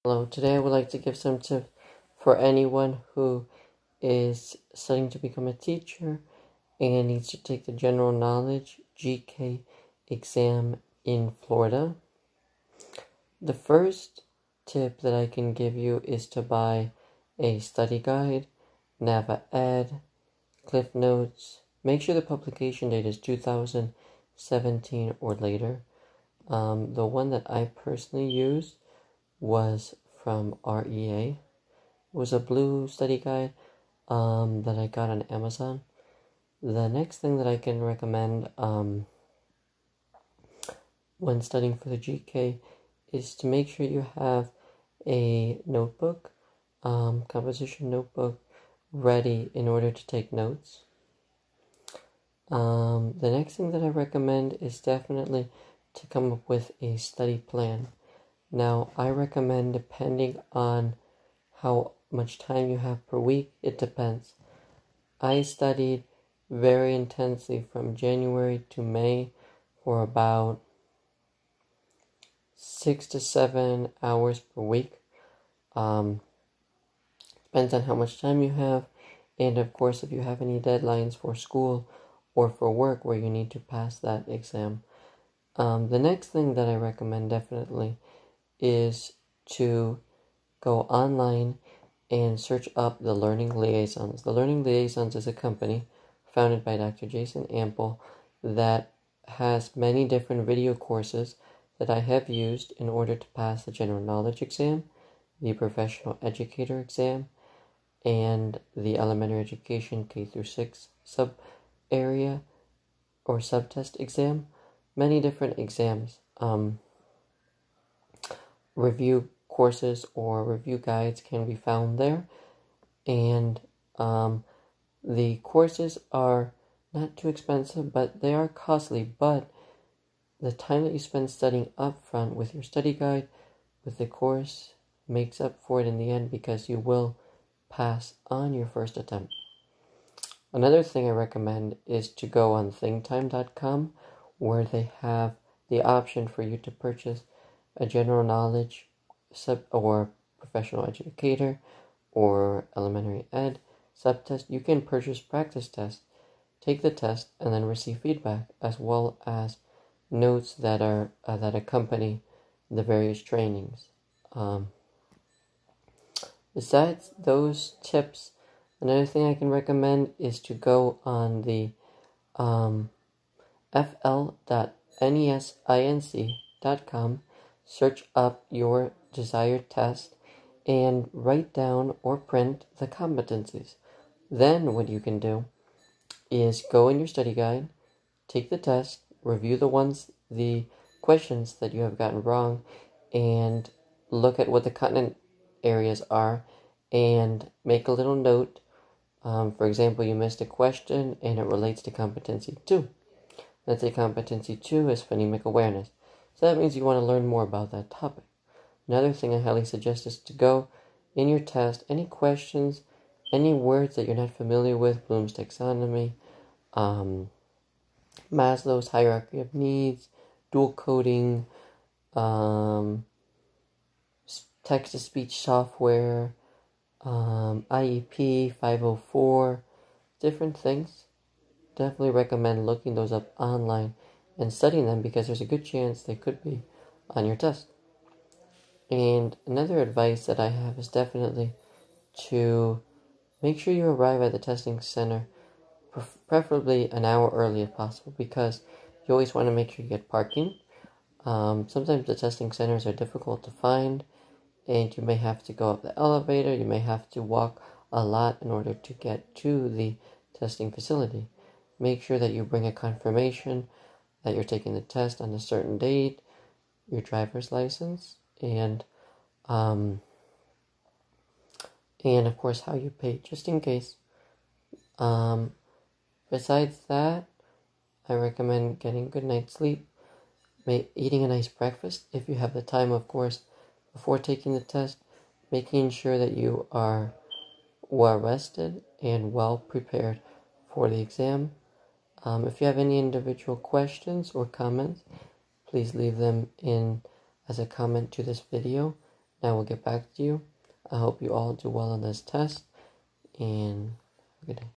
Hello, today I would like to give some tips for anyone who is studying to become a teacher and needs to take the general knowledge GK exam in Florida. The first tip that I can give you is to buy a study guide, Nava Ed, Cliff Notes. Make sure the publication date is 2017 or later. The one that I personally used was from REA. It was a blue study guide that I got on Amazon. The next thing that I can recommend when studying for the GK is to make sure you have a notebook, composition notebook, ready in order to take notes. The next thing that I recommend is definitely to come up with a study plan. Now, I recommend, depending on how much time you have per week, it depends. I studied very intensely from January to May for about 6 to 7 hours per week. Depends on how much time you have, and of course if you have any deadlines for school or for work where you need to pass that exam. The next thing that I recommend definitely is to go online and search up the Learning Liaisons. The Learning Liaisons is a company founded by Dr. Jason Ample that has many different video courses that I have used in order to pass the General Knowledge exam, the Professional Educator exam, and the Elementary Education K through 6 sub area or subtest exam. Many different exams. Review courses or review guides can be found there, and the courses are not too expensive, but they are costly. But the time that you spend studying up front with your study guide, with the course, makes up for it in the end, because you will pass on your first attempt. Another thing I recommend is to go on ThinkTime.com, where they have the option for you to purchase a general knowledge or professional educator or elementary ed subtest. You can purchase practice tests, take the test, and then receive feedback, as well as notes that are that accompany the various trainings. Besides those tips, another thing I can recommend is to go on the fl.nesinc.com, search up your desired test, and write down or print the competencies. Then what you can do is go in your study guide, take the test, review the questions that you have gotten wrong, and look at what the content areas are, and make a little note. For example, you missed a question and it relates to competency 2. Let's say competency 2 is phonemic awareness. So that means you want to learn more about that topic. Another thing I highly suggest is to go in your test, any questions, any words that you're not familiar with, Bloom's taxonomy, Maslow's hierarchy of needs, dual coding, text-to-speech software, IEP 504, different things. Definitely recommend looking those up online and studying them, because there's a good chance they could be on your test. And another advice that I have is definitely to make sure you arrive at the testing center preferably an hour early if possible, because you always want to make sure you get parking. Sometimes the testing centers are difficult to find, and you may have to go up the elevator, you may have to walk a lot in order to get to the testing facility. Make sure that you bring a confirmation that you're taking the test on a certain date, your driver's license, and of course how you pay, just in case. Besides that, I recommend getting a good night's sleep, eating a nice breakfast if you have the time, of course, before taking the test, making sure that you are well rested and well prepared for the exam. If you have any individual questions or comments, please leave them in as a comment to this video, and I will get back to you. I hope you all do well on this test, and have a good day.